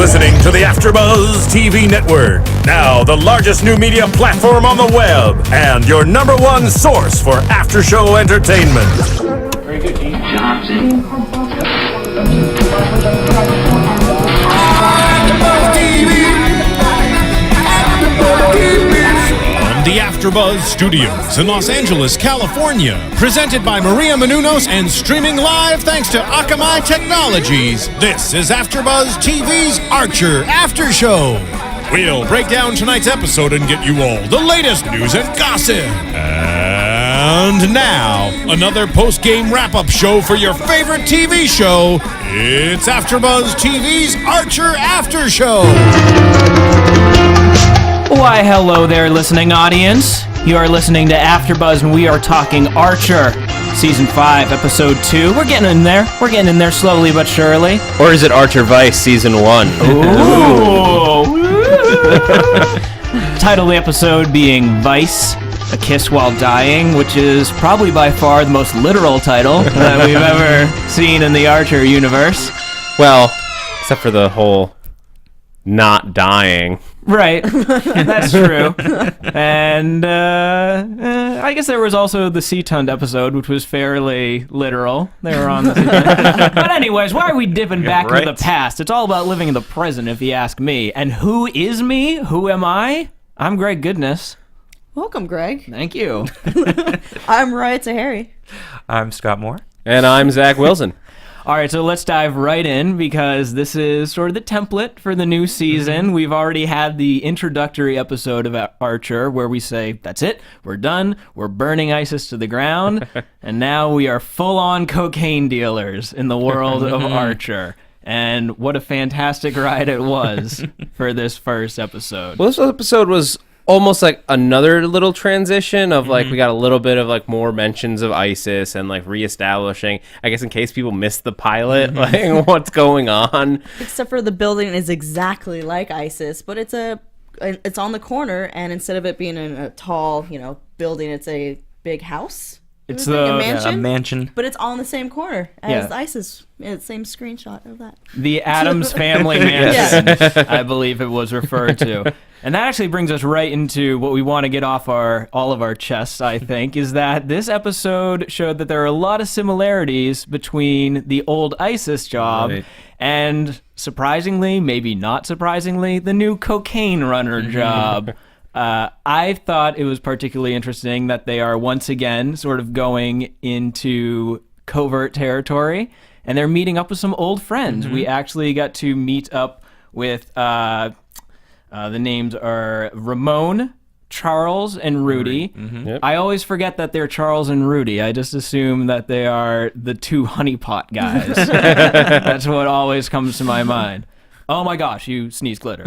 listening to the AFTERBUZZ TV network. Now, the largest new media platform on the web and your number one source for after-show entertainment. Very good, Gene. Johnson. The AFTERBUZZ Studios in Los Angeles, California. Presented by Maria Menounos and streaming live thanks to Akamai Technologies. This is AFTERBUZZ TV's Archer After Show. We'll break down tonight's episode and get you all the latest news and gossip. And now, another post-game wrap-up show for your favorite TV show. It's AFTERBUZZ TV's Archer After Show. Why, hello there, listening audience. You are listening to AFTERBUZZ, and we are talking Archer, Season 5, Episode 2. We're getting in there. We're getting in there slowly but surely. Or is it Archer Vice Season 1? Ooh. Title of the episode being Vice, A Kiss While Dying, which is probably by far the most literal title that we've ever seen in the Archer universe. Well, except for the whole not dying. Right, that's true. And I guess there was also the Sea-Tund episode, which was fairly literal. They were on the Sea-Tund. But anyways, why are we dipping back into the past? It's all about living in the present, if you ask me. And who is me? Who am I? I'm Greg Goodness. Welcome, Greg. Thank you. I'm Roya Taheri. I'm Scott Moore. And I'm Zach Wilson. All right, so let's dive right in because this is sort of the template for the new season. We've already had the introductory episode of Archer where we say, that's it, we're done, we're burning ISIS to the ground, and now we are full-on cocaine dealers in the world of Archer. And what a fantastic ride it was for this first episode. Well, this episode was almost like another little transition of like we got a little bit of like more mentions of ISIS and like reestablishing, I guess in case people missed the pilot, like what's going on. Except for the building is exactly like ISIS, but it's on the corner, and instead of it being in a tall, building, it's a big house. It's A mansion. But it's all in the same corner as ISIS. Yeah, same screenshot of that. The Addams Family Mansion, I believe it was referred to. And that actually brings us right into what we want to get off all of our chests, I think, is that this episode showed that there are a lot of similarities between the old ISIS job and, surprisingly, maybe not surprisingly, the new cocaine runner job. I thought it was particularly interesting that they are once again sort of going into covert territory, and they're meeting up with some old friends. We actually got to meet up with, the names are Ramon, Charles, and Rudy. Yep. I always forget that they're Charles and Rudy. I just assume that they are the two honeypot guys. That's what always comes to my mind. Oh my gosh, you sneeze glitter.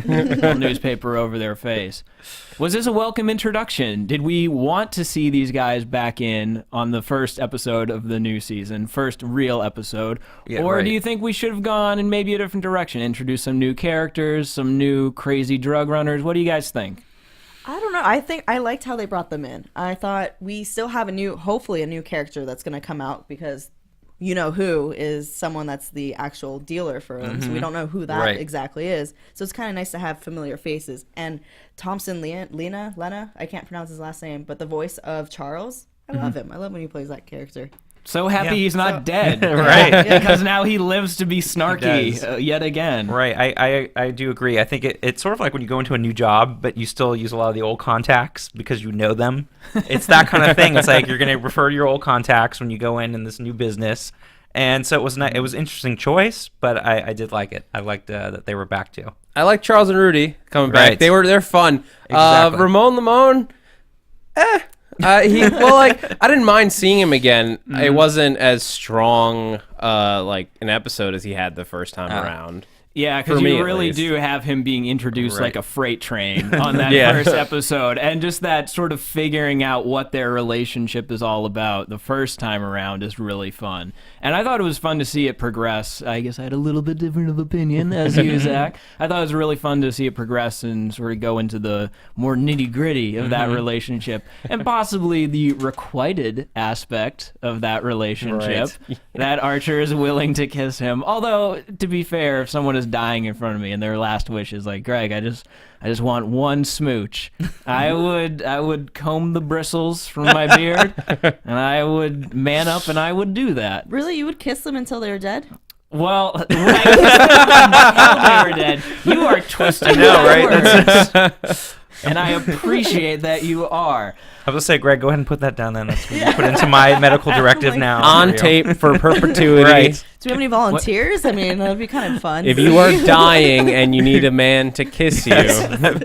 Little newspaper over their face. Was this a welcome introduction? Did we want to see these guys back in on the first episode of the new season, first real episode? Or do you think we should have gone in maybe a different direction, introduce some new characters, some new crazy drug runners? What do you guys think? I don't know. I think I liked how they brought them in. I thought we still have hopefully a new character that's going to come out, because who is someone that's the actual dealer for them. So we don't know who that exactly is. So it's kind of nice to have familiar faces. And Lena, I can't pronounce his last name, but the voice of Charles, I love him. I love when he plays that character. So happy he's not dead. Right. Because now he lives to be snarky yet again. Right. I do agree. I think it's sort of like when you go into a new job, but you still use a lot of the old contacts because you know them. It's that kind of thing. It's like you're going to refer to your old contacts when you go in this new business. And so it was an interesting choice, but I did like it. I liked that they were back too. I like Charles and Rudy coming back. They're fun. Exactly. Ramon, I didn't mind seeing him again. It wasn't as strong like an episode as he had the first time around. Yeah, because you really do have him being introduced like a freight train on that first episode. And just that sort of figuring out what their relationship is all about the first time around is really fun. And I thought it was fun to see it progress. I guess I had a little bit different of opinion as you, Zach. I thought it was really fun to see it progress and sort of go into the more nitty-gritty of that relationship. And possibly the requited aspect of that relationship, that Archer is willing to kiss him. Although, to be fair, if someone is was dying in front of me, and their last wish is like, Greg, I just want one smooch. I would comb the bristles from my beard, and I would man up, and I would do that. Really, you would kiss them until they were dead? Well, when I kissed them until they were dead, you are twisting my words. And I appreciate that you are. I was going to say, Greg, go ahead and put that down then. That's going to be put into my medical directive now. On tape for perpetuity. Right. Do we have any volunteers? I mean, that'd be kind of fun. If you are dying and you need a man to kiss you.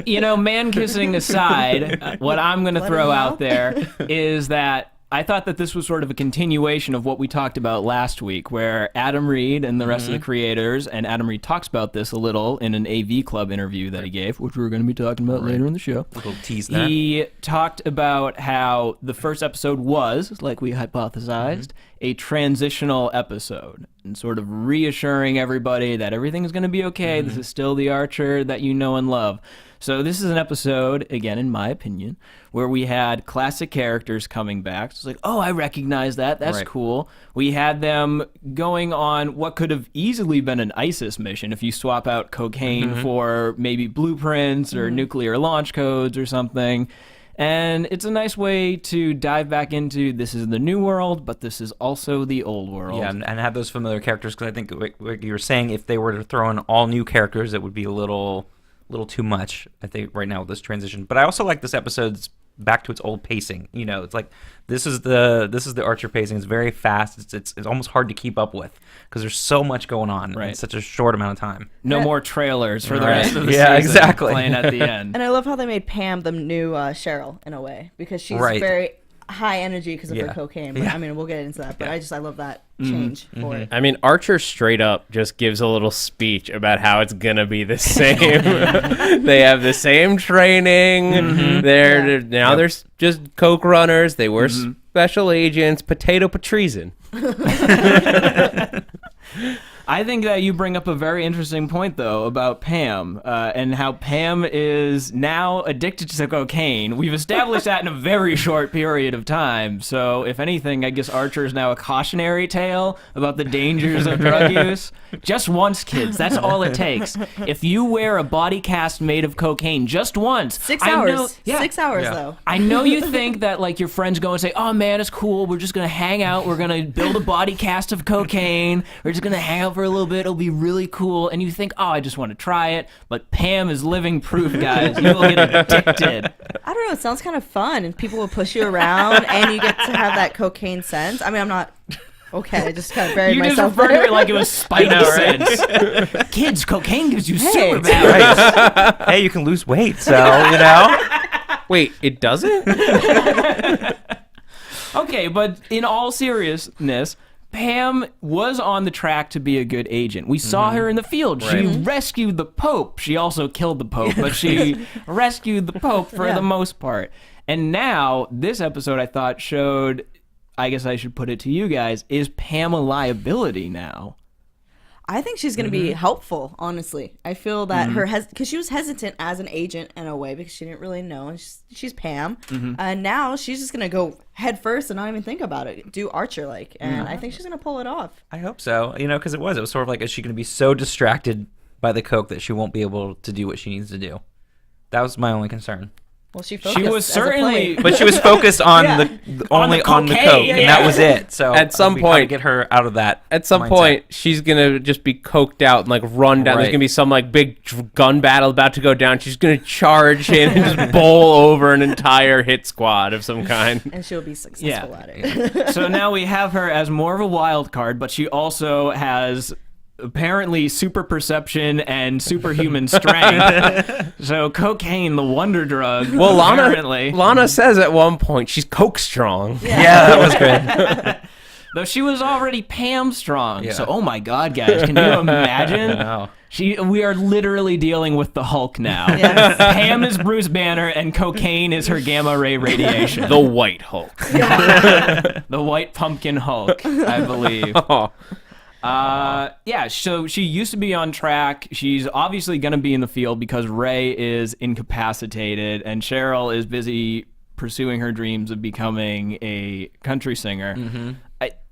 You know, man kissing aside, what I'm going to throw out there is that I thought that this was sort of a continuation of what we talked about last week, where Adam Reed and the rest of the creators, and Adam Reed talks about this a little in an AV Club interview that he gave, which we're going to be talking about later in the show. Little tease that. He talked about how the first episode was, like we hypothesized, a transitional episode, and sort of reassuring everybody that everything is going to be okay. This is still the Archer that you know and love. So this is an episode, again, in my opinion, where we had classic characters coming back. So it's like, oh, I recognize that. That's cool. We had them going on what could have easily been an ISIS mission if you swap out cocaine for maybe blueprints or nuclear launch codes or something. And it's a nice way to dive back into this is the new world, but this is also the old world. Yeah, and have those familiar characters, because I think, like you were saying, if they were to throw in all new characters, it would be a little too much, I think, right now with this transition. But I also like this episode's back to its old pacing. You know, it's like this is the Archer pacing. It's very fast. It's almost hard to keep up with because there's so much going on in such a short amount of time. No more trailers for the rest of the Yeah, season exactly. playing at the end. And I love how they made Pam the new Cheryl in a way, because she's very high energy because of her cocaine. But, I mean, we'll get into that, but I love that change for it. I mean, Archer straight up just gives a little speech about how it's gonna be the same. They have the same training. They're just coke runners. They were special agents. Potato patreasin. I think that you bring up a very interesting point, though, about Pam and how Pam is now addicted to cocaine. We've established that in a very short period of time. So, if anything, I guess Archer is now a cautionary tale about the dangers of drug use. Just once, kids. That's all it takes. If you wear a body cast made of cocaine just once. 6 hours. 6 hours, though. I know you think that, like, your friends go and say, oh, man, it's cool. We're just going to hang out. We're going to build a body cast of cocaine. We're just going to hang out for a little bit. It'll be really cool. And you think, oh, I just want to try it. But Pam is living proof, guys. You will get addicted. I don't know. It sounds kind of fun. And people will push you around and you get to have that cocaine sense. I mean, I'm not... Okay, I just kind of buried myself. You just referred to it like it was Spidey sense. Kids, cocaine gives you superpowers. Right. Hey, you can lose weight, so, you know? Wait, it doesn't? Okay, but in all seriousness... Pam was on the track to be a good agent. We saw her in the field. Right. She rescued the Pope. She also killed the Pope, but she rescued the Pope for the most part. And now, this episode, I thought, showed, I guess I should put it to you guys, is Pam a liability now? I think she's going to be helpful, honestly. I feel that because she was hesitant as an agent in a way because she didn't really know. And she's Pam. And now she's just going to go head first and not even think about it. Do Archer-like. And I think she's going to pull it off. I hope so. You know, because it was sort of like, is she going to be so distracted by the coke that she won't be able to do what she needs to do? That was my only concern. Well, she was certainly, but she was focused on only on the coke, and that was it. So at some point, get her out of that. At some point, she's gonna just be coked out and like run down. There's gonna be some like big gun battle about to go down. She's gonna charge in and just bowl over an entire hit squad of some kind, and she'll be successful at it. So now we have her as more of a wild card, but she also has apparently super perception and superhuman strength. So cocaine, the wonder drug. Well, Lana says at one point she's coke strong. Yeah, that was good. Though she was already Pam strong. Yeah. So, oh my God, guys, can you imagine? Wow. We are literally dealing with the Hulk now. Yes. Pam is Bruce Banner, and cocaine is her gamma ray radiation. The White Hulk. The White Pumpkin Hulk, I believe. So she used to be on track. She's obviously going to be in the field because Ray is incapacitated and Cheryl is busy pursuing her dreams of becoming a country singer.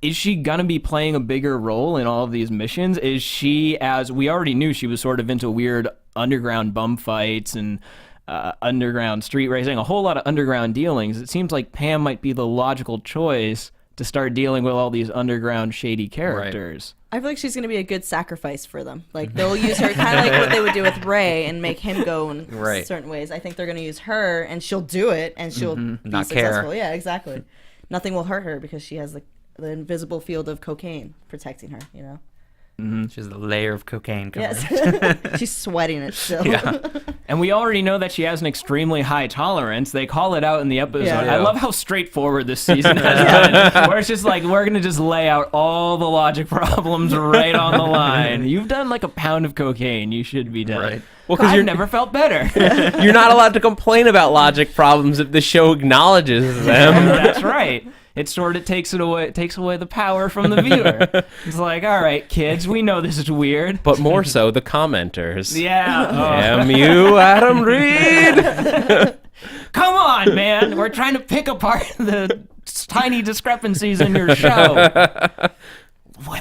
is she gonna be playing a bigger role in all of these missions? Is she, as we already knew, she was sort of into weird underground bum fights and underground street racing, a whole lot of underground dealings. It seems like Pam might be the logical choice to start dealing with all these underground shady characters. I feel like she's going to be a good sacrifice for them. Like, they'll use her kind of like what they would do with Ray and make him go in certain ways. I think they're going to use her, and she'll do it, and she'll be Not successful. care. Yeah, exactly. Nothing will hurt her because she has the invisible field of cocaine protecting her, you know? She's the layer of cocaine covering. Yes. She's sweating it still. Yeah. And we already know that she has an extremely high tolerance. They call it out in the episode. Yeah. I love how straightforward this season has been. Where it's just like, we're going to just lay out all the logic problems right on the line. You've done like a pound of cocaine. You should be done. Right. Well, because I've you're never felt better. you're not allowed to complain about logic problems if the show acknowledges them. That's right. It sort of takes away the power from the viewer. It's like, all right, kids, we know this is weird. But more so the commenters. Yeah. Damn you, Adam Reed. Come on, man. We're trying to pick apart the tiny discrepancies in your show.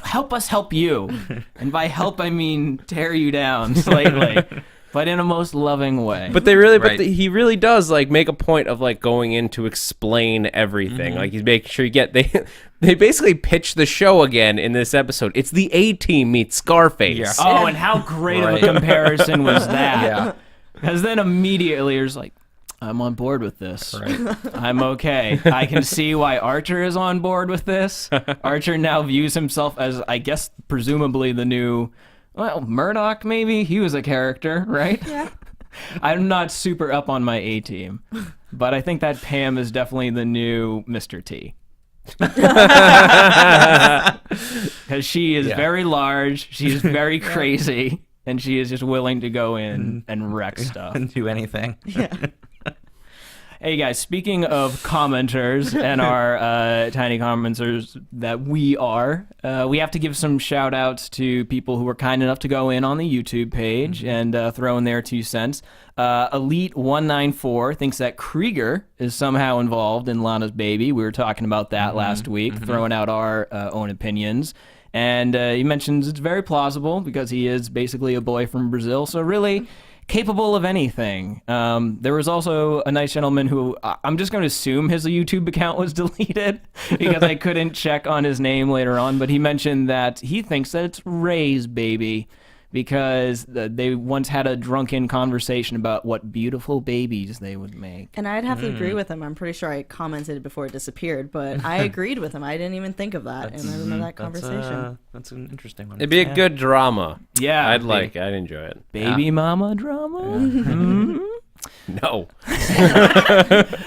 Help us help you. And by help, I mean tear you down slightly. But in a most loving way. But they really, Right. he really does like make a point of like going in to explain everything. Like he's making sure you get they basically pitch the show again in this episode. It's the A-Team meets Scarface. Yeah. Oh, and how great of a comparison was that? Yeah. Because then immediately there's like, I'm on board with this. Right. I'm okay. I can see why Archer is on board with this. Archer now views himself as, I guess, presumably the new, well, Murdoch maybe? He was a character, right? Yeah. I'm not super up on my A-Team, but I think that Pam is definitely the new Mr. T. Because she is very large, she is very crazy, and she is just willing to go in and wreck stuff. And do anything. Hey guys, speaking of commenters and our tiny commenters that we are, we have to give some shout outs to people who were kind enough to go in on the YouTube page and throw in their 2 cents. Elite194 thinks that Krieger is somehow involved in Lana's baby. We were talking about that last week, throwing out our own opinions. And he mentions it's very plausible because he is basically a boy from Brazil. So really capable of anything. There was also a nice gentleman who I'm just going to assume his YouTube account was deleted because I couldn't check on his name later on. But he mentioned that he thinks that it's Ray's baby because they once had a drunken conversation about what beautiful babies they would make. And I'd have to agree with him. I'm pretty sure I commented before it disappeared, but I agreed with him. I didn't even think of that in that conversation. That's an interesting one. It'd be a good drama. Yeah, I'd enjoy it. baby mama drama. Mhm. No.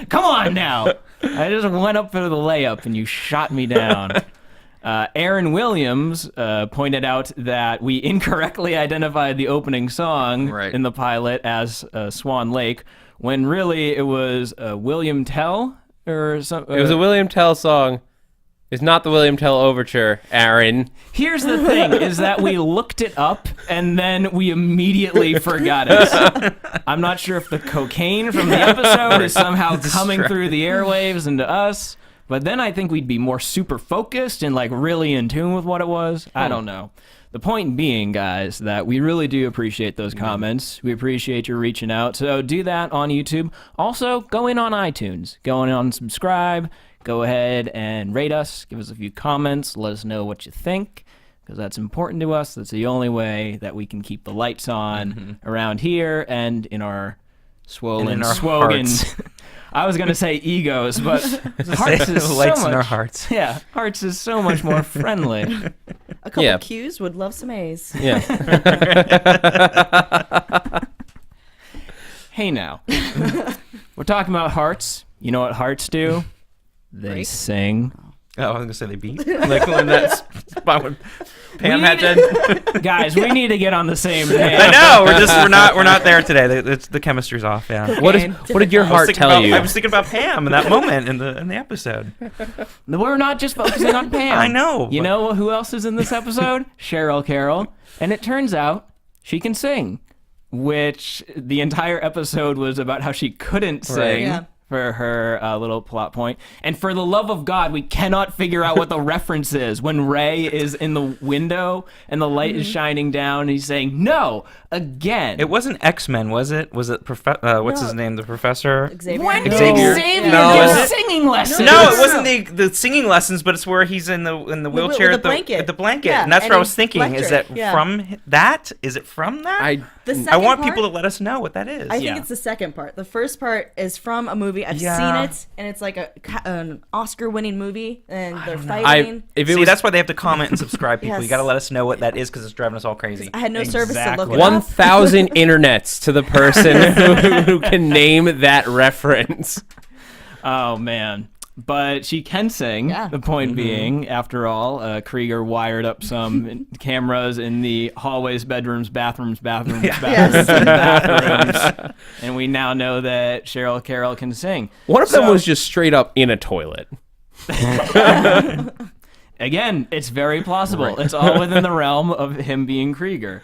Come on now. I just went up for the layup and you shot me down. Aaron Williams pointed out that we incorrectly identified the opening song in the pilot as Swan Lake, when really it was William Tell or something. It was a William Tell song. It's not the William Tell Overture, Aaron. Here's the thing, is that we looked it up and then we immediately forgot it. I'm not sure if the cocaine from the episode is somehow coming through the airwaves into us. But then I think we'd be more super focused and like really in tune with what it was. I don't know. The point being, guys, that we really do appreciate those comments. We appreciate your reaching out. So do that on YouTube. Also, go in on iTunes. Go in on subscribe. Go ahead and rate us. Give us a few comments. Let us know what you think, because that's important to us. That's the only way that we can keep the lights on around here and in our swollen hearts. I was going to say egos, but hearts is so lights much, in our hearts. Yeah, hearts is so much more friendly. A couple of Qs would love some A's. Yeah. Hey now, we're talking about hearts. You know what hearts do? They Break? sing. Oh, I was gonna say they beat. Like when that spot when Pam had to. Guys, we need to get on the same page. I know we're not there today. The chemistry's off. Yeah. What did your heart tell you? I was thinking about Pam in that moment in the episode. We're not just focusing on Pam. I know. You know who else is in this episode? Cheryl Carroll. And it turns out she can sing, which the entire episode was about how she couldn't sing. Yeah. for her little plot point. And for the love of God, we cannot figure out what the reference is when Ray is in the window and the light is shining down and he's saying, no, again. It wasn't X-Men, was it? Was it what's his name? The professor? Xavier. When did Xavier? Xavier No. get singing lessons? No, it wasn't the singing lessons, but it's where he's in the wheelchair with the blanket. with the blanket, Yeah, and that's and what I was he's thinking. Is that electric, yeah. from that? Is it from that? The second I want part, people to let us know what that is. I think it's the second part. The first part is from a movie. I've seen it, and it's like an Oscar-winning movie, and they're fighting. That's why they have to comment and subscribe, people. Yes. You got to let us know what that is because it's driving us all crazy. I had no service to look it up. 1,000 internets to the person who can name that reference. Oh, man. But she can sing, the point being, after all, Krieger wired up some cameras in the hallways, bedrooms, bathrooms, bathrooms. And we now know that Cheryl Carroll can sing. One of them was just straight up in a toilet. Again, it's very plausible. Right. It's all within the realm of him being Krieger.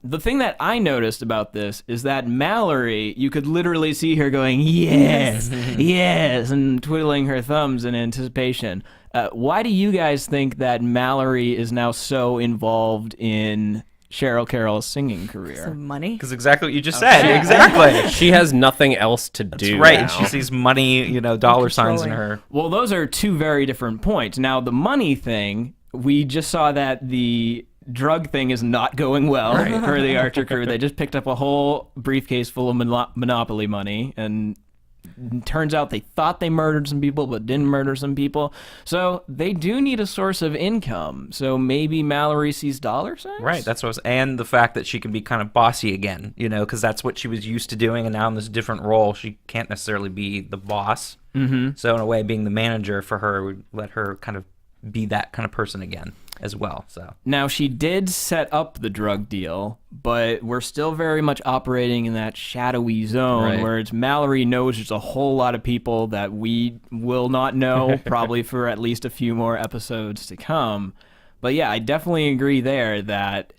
The thing that I noticed about this is that Mallory, you could literally see her going, yes, yes, and twiddling her thumbs in anticipation. Why do you guys think that Mallory is now so involved in Cheryl Carroll's singing career? Some money. Because exactly what you just said. Exactly. She has nothing else to do. Right. Now. She sees money, dollar signs in her. Well, those are two very different points. Now, the money thing, we just saw that the drug thing is not going well for the Archer crew. They just picked up a whole briefcase full of Monopoly money, and turns out they thought they murdered some people but didn't murder some people. So they do need a source of income. So maybe Mallory sees dollar signs? Right, that's what I was, and the fact that she can be kind of bossy again, because that's what she was used to doing, and now in this different role, she can't necessarily be the boss. So in a way, being the manager for her would let her kind of be that kind of person again as well. So now she did set up the drug deal, but we're still very much operating in that shadowy zone where it's Mallory knows there's a whole lot of people that we will not know probably for at least a few more episodes to come. But yeah, I definitely agree there that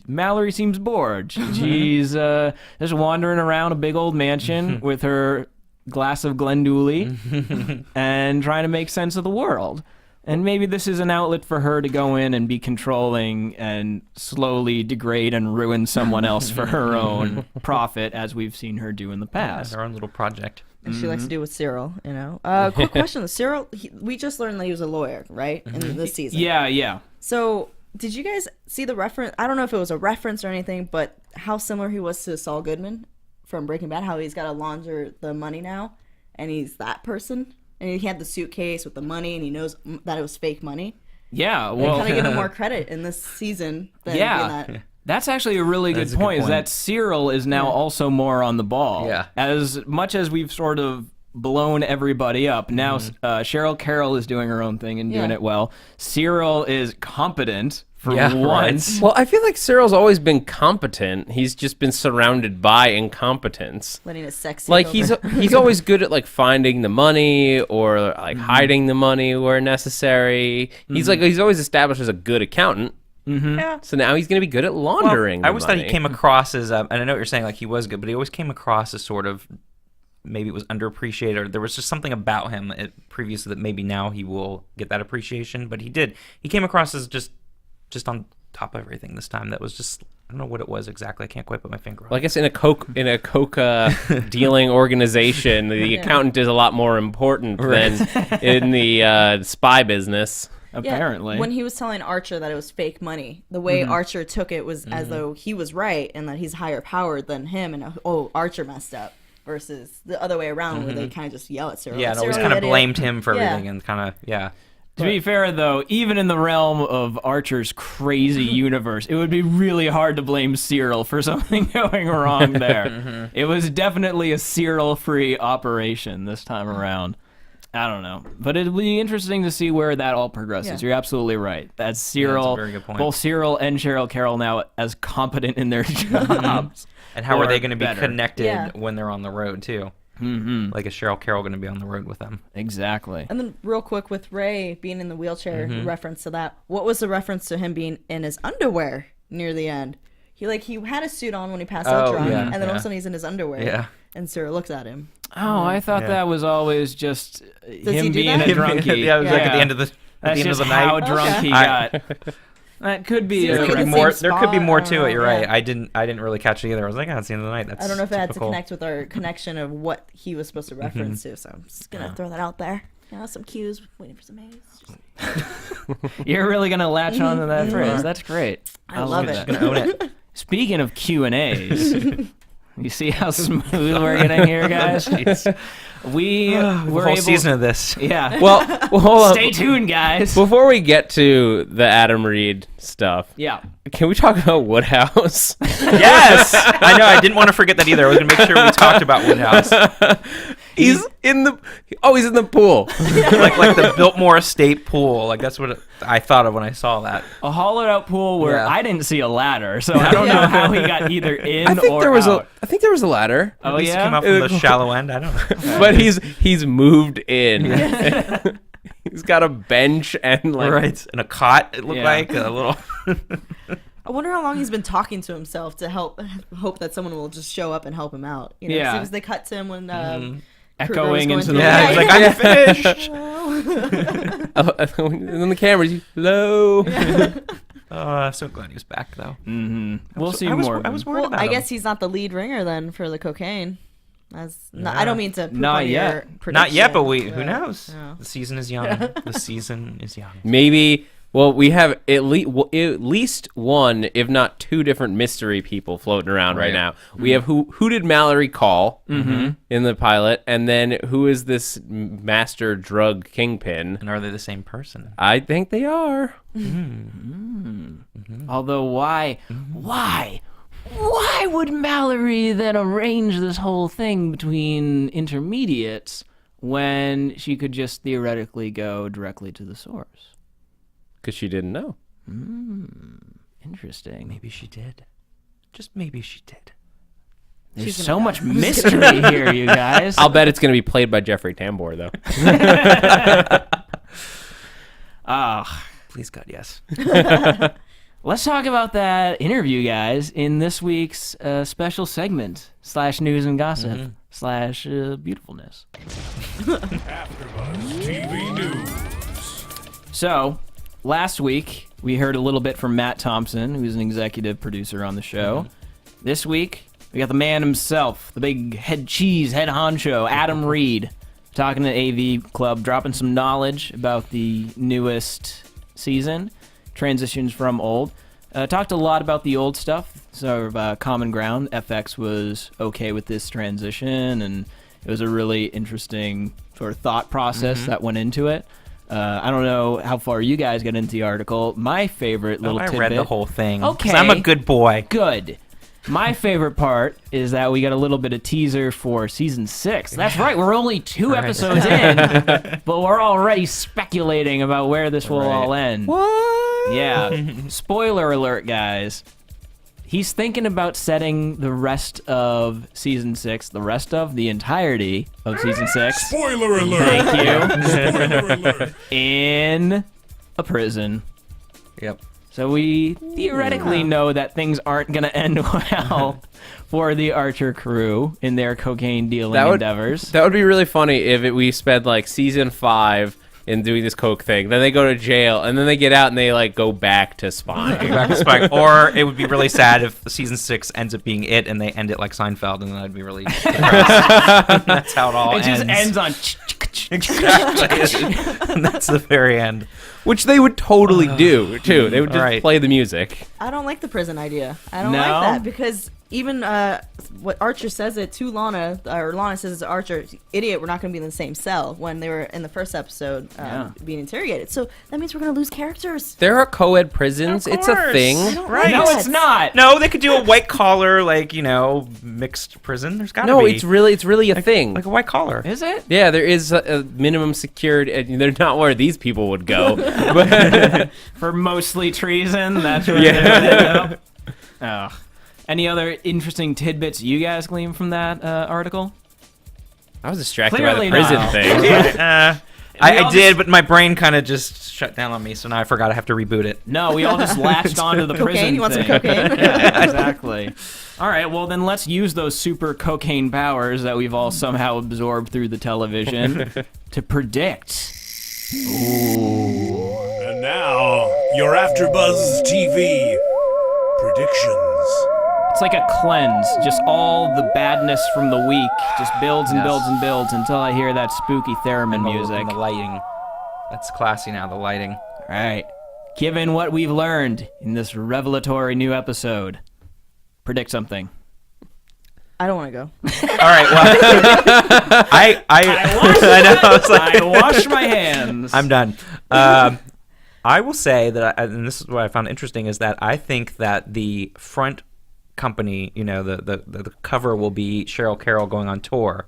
Mallory seems bored. She's just wandering around a big old mansion with her glass of Glenduley and trying to make sense of the world. And maybe this is an outlet for her to go in and be controlling and slowly degrade and ruin someone else for her own profit, as we've seen her do in the past. Her own little project. And she likes to do with Cyril, Quick question. Cyril, we just learned that he was a lawyer, right? In this season. Yeah. So, did you guys see the reference? I don't know if it was a reference or anything, but how similar he was to Saul Goodman from Breaking Bad, how he's got to launder the money now, and he's that person? And he had the suitcase with the money, and he knows that it was fake money. Yeah, well, they kind of give him more credit in this season than being that. That's actually a really good point. Is that Cyril is now also more on the ball. Yeah. As much as we've sort of blown everybody up, now Cheryl Carroll is doing her own thing and doing it well. Cyril is competent for once. Well, I feel like Cyril's always been competent. He's just been surrounded by incompetence. Letting his sexy like he's always good at like finding the money or like hiding the money where necessary. He's always established as a good accountant. Yeah. So now he's going to be good at laundering. I always thought he came across as, and I know what you're saying, like he was good, but he always came across as sort of, maybe it was underappreciated, or there was just something about him previously that maybe now he will get that appreciation. But he came across as just on top of everything this time. That was just, I don't know what it was exactly. I can't quite put my finger on it. Well, I guess in a coca dealing organization, the accountant is a lot more important than in the spy business. Apparently. When he was telling Archer that it was fake money, the way Archer took it was as though he was right and that he's higher powered than him, and Archer messed up, versus the other way around where they kind of just yell at Cyril. Yeah, and always kind of blamed him for everything and kind of, To be fair, though, even in the realm of Archer's crazy universe, it would be really hard to blame Cyril for something going wrong there. It was definitely a Cyril-free operation this time around. I don't know. But it'll be interesting to see where that all progresses. You're absolutely right. That's Cyril, that's a very good point. both Cyril and Cheryl Carroll now as competent in their jobs. And how are they going to be better. connected when they're on the road, too? Like, is Cheryl Carroll going to be on the road with them? Exactly. And then real quick, with Ray being in the wheelchair, reference to that, what was the reference to him being in his underwear near the end? He had a suit on when he passed out drunk, and then all of a sudden he's in his underwear. Yeah. And Sarah looks at him. Oh, I thought that was always just he him do being that? a drunkie. Yeah, it was like at the end of the That's end of just the how night. drunk Okay. he got. That could be. Seems There like could in be the more. same There could be spot, more I to don't it. You're know, right. yeah. I didn't really catch it either. I was like, it's the end of the night. That's I don't know if it had to typical. connect with our connection of what he was supposed to reference to, so I'm just gonna throw that out there. Some cues, waiting for some A's. You're really gonna latch onto that phrase. That's great. I love it. Gonna own it. Speaking of Q&As, you see how smooth we're getting here, guys? We The were whole able. season of this. Yeah. Well, hold on. Stay tuned, guys. Before we get to the Adam Reed stuff, Yeah. can we talk about Woodhouse? Yes, I know. I didn't want to forget that either. I was gonna make sure we talked about Woodhouse, He's in the pool. like the Biltmore Estate pool. Like that's what I thought of when I saw that. A hollowed out pool where Yeah. I didn't see a ladder, so I don't know how he got either in I think or there was out. I think there was a ladder. Oh, At least yeah? it came out from the shallow end. I don't know. But he's moved in. He's got a bench and like Right, and a cot. It looked Yeah. like a little. I wonder how long he's been talking to himself to hope that someone will just show up and help him out. You know, Yeah. as soon as they cut to him when Echoing Kruger was into going Yeah, through he's like, I'm finished. and then the camera's hello. Oh, I'm so glad he was back though. We'll see I was, more. of I him. was worried Well, about I him. guess he's not the lead ringer then for the cocaine. I don't mean to poop Not on yet. your prediction, Not yet, but who knows? Yeah. The season is young. The season is young. Maybe. Well, we have at least one, if not two, different mystery people floating around right now. We have who did Mallory call in the pilot, and then who is this master drug kingpin? And are they the same person? I think they are. Although, why would Mallory then arrange this whole thing between intermediates when she could just theoretically go directly to the source? Because she didn't know. Interesting. Maybe she did. Just maybe she did. There's so much mystery here, you guys. I'll bet it's going to be played by Jeffrey Tambor, though. Please God, yes. Let's talk about that interview, guys, in this week's special segment / news and gossip / beautifulness. AfterBuzz TV News. So, last week we heard a little bit from Matt Thompson, who's an executive producer on the show. This week we got the man himself, the big head honcho, Adam Reed, talking to AV Club, dropping some knowledge about the newest season. Transitions from old. Talked a lot about the old stuff, sort of common ground. FX was okay with this transition, and it was a really interesting sort of thought process that went into it. I don't know how far you guys got into the article. My favorite little I tidbit. read the whole thing. 'Cause Okay. I'm a good boy. Good. My favorite part is that we got a little bit of teaser for season 6. That's right, we're only 2 episodes in, but we're already speculating about where this will all end. What? Yeah. Spoiler alert, guys. He's thinking about setting the rest of season 6, the entirety of season 6, Spoiler alert. thank you, Spoiler alert. in a prison. Yep. So we theoretically know that things aren't going to end well for the Archer crew in their cocaine dealing endeavors. That would be really funny if we spent like season 5 in doing this coke thing. Then they go to jail, and then they get out and they like go back to spying. Back to Spike. Or it would be really sad if season 6 ends up being it and they end it like Seinfeld, and then I'd be really depressed. That's how it all It ends. just ends on... Exactly. And that's the very end. Which they would totally do too. They would just Right. play the music. I don't like the prison idea. I don't No? like that because even what Archer says it to Lana, or Lana says it to Archer, idiot, we're not going to be in the same cell when they were in the first episode being interrogated. So that means we're going to lose characters. There are co-ed prisons. It's a course. thing. I don't Right. like No, that. it's not. No, they could do a white collar, like, mixed prison. There's got to No, be. it's really a thing. like a white collar. Is it? Yeah, there is a minimum security, and they're not where these people would go. But For mostly treason? That's where Yeah. they would end up? Oh. Any other interesting tidbits you guys gleaned from that article? I was distracted Clearly by the prison not. thing. I did, but my brain kind of just shut down on me, so now I forgot I have to reboot it. No, we all just latched onto the prison Cocaine? You want some thing. cocaine? Yeah, exactly. All right, well then let's use those super cocaine powers that we've all somehow absorbed through the television to predict. And now, your AfterBuzz TV predictions. It's like a cleanse. Just all the badness from the week just builds and builds and builds until I hear that spooky theremin music. And the lighting. That's classy now, the lighting. All right. Given what we've learned in this revelatory new episode, predict something. I don't want to go. All right, well, I wash my hands. I'm done. I will say that, and this is what I found interesting, is that I think that the front company, the cover will be Cheryl Carroll going on tour,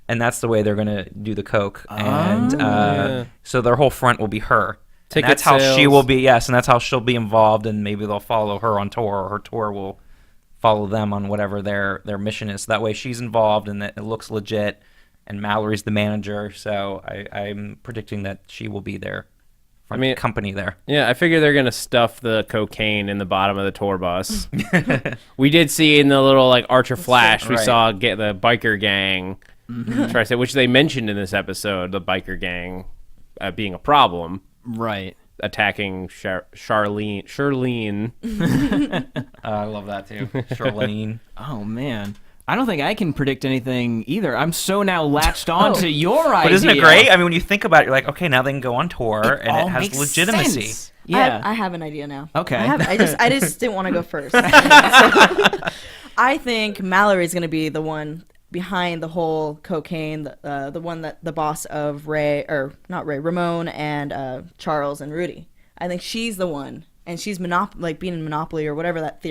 and that's the way they're going to do the coke. So their whole front will be her. That's how she will be, and that's how she'll be involved, and maybe they'll follow her on tour, or her tour will follow them on whatever their mission is. So that way she's involved and it looks legit, and Mallory's the manager, so I'm predicting that she will be there. Company there. Yeah, I figure they're gonna stuff the cocaine in the bottom of the tour bus. We did see in the little Archer flash, we saw the biker gang, which they mentioned in this episode, the biker gang being a problem. Right. Attacking Charlene. I love that too. Charlene. Oh, man. I don't think I can predict anything either. I'm so now latched on to your idea. But isn't it great? I mean, when you think about it, you're like, okay, now they can go on tour, and it has legitimacy. Sense. Yeah. I have an idea now. Okay. I just didn't want to go first. So, I think Mallory's going to be the one behind the whole cocaine, the one that the boss of Ramon and Charles and Rudy. I think she's the one, and she's being in Monopoly or whatever that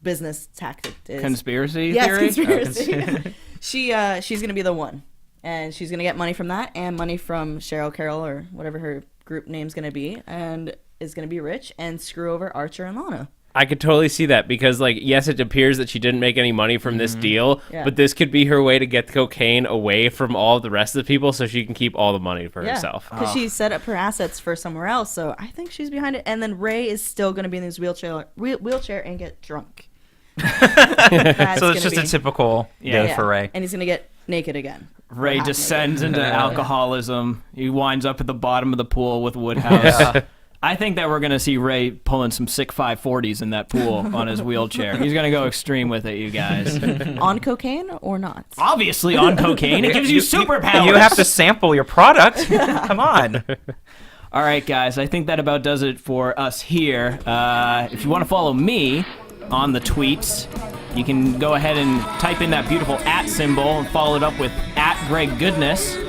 business tactic is. Conspiracy theory? theory? Yes, conspiracy. She's going to be the one, and she's going to get money from that and money from Cheryl Carroll or whatever her group name's going to be, and is going to be rich and screw over Archer and Lana. I could totally see that because, yes, it appears that she didn't make any money from this deal, but this could be her way to get the cocaine away from all the rest of the people so she can keep all the money for herself. Because she set up her assets for somewhere else, so I think she's behind it. And then Ray is still going to be in his wheelchair and get drunk. So it's just a typical day for Ray. And he's going to get naked again. Ray descends into alcoholism. He winds up at the bottom of the pool with Woodhouse. Yeah. I think that we're going to see Ray pulling some sick 540s in that pool on his wheelchair. He's going to go extreme with it, you guys. On cocaine or not? Obviously on cocaine. It gives you superpowers. You have to sample your product. Come on. All right, guys. I think that about does it for us here. If you want to follow me on the tweets, you can go ahead and type in that beautiful @ symbol and follow it up with @GregGoodness.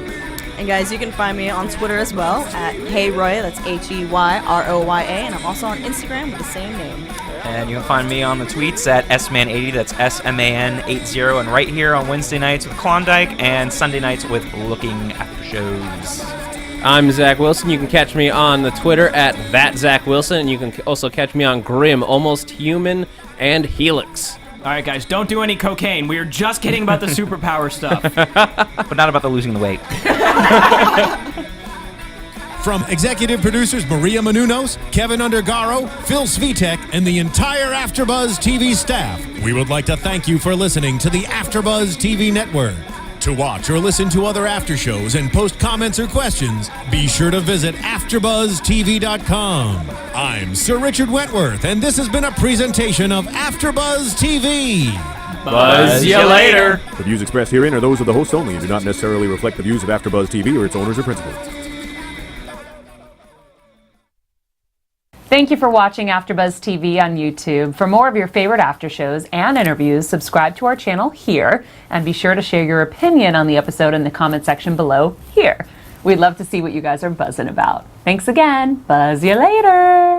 And guys, you can find me on Twitter as well at HeyRoya, that's HeyRoya, and I'm also on Instagram with the same name. And you can find me on the tweets at SMan80, that's SMAN80, and right here on Wednesday nights with Klondike and Sunday nights with Looking After Shows. I'm Zach Wilson. You can catch me on the Twitter at @ZachWilson, and you can also catch me on Grim, Almost Human, and Helix. All right, guys, don't do any cocaine. We were just kidding about the superpower stuff. But not about the losing the weight. From executive producers Maria Menounos, Kevin Undergaro, Phil Svitek, and the entire AfterBuzz TV staff, we would like to thank you for listening to the AfterBuzz TV network. To watch or listen to other after shows and post comments or questions, be sure to visit AfterBuzzTV.com. I'm Sir Richard Wentworth, and this has been a presentation of AfterBuzz TV. Buzz you later. The views expressed herein are those of the hosts only and do not necessarily reflect the views of AfterBuzz TV or its owners or principals. Thank you for watching AfterBuzz TV on YouTube. For more of your favorite after shows and interviews, subscribe to our channel here, and be sure to share your opinion on the episode in the comment section below here. We'd love to see what you guys are buzzing about. Thanks again. Buzz you later.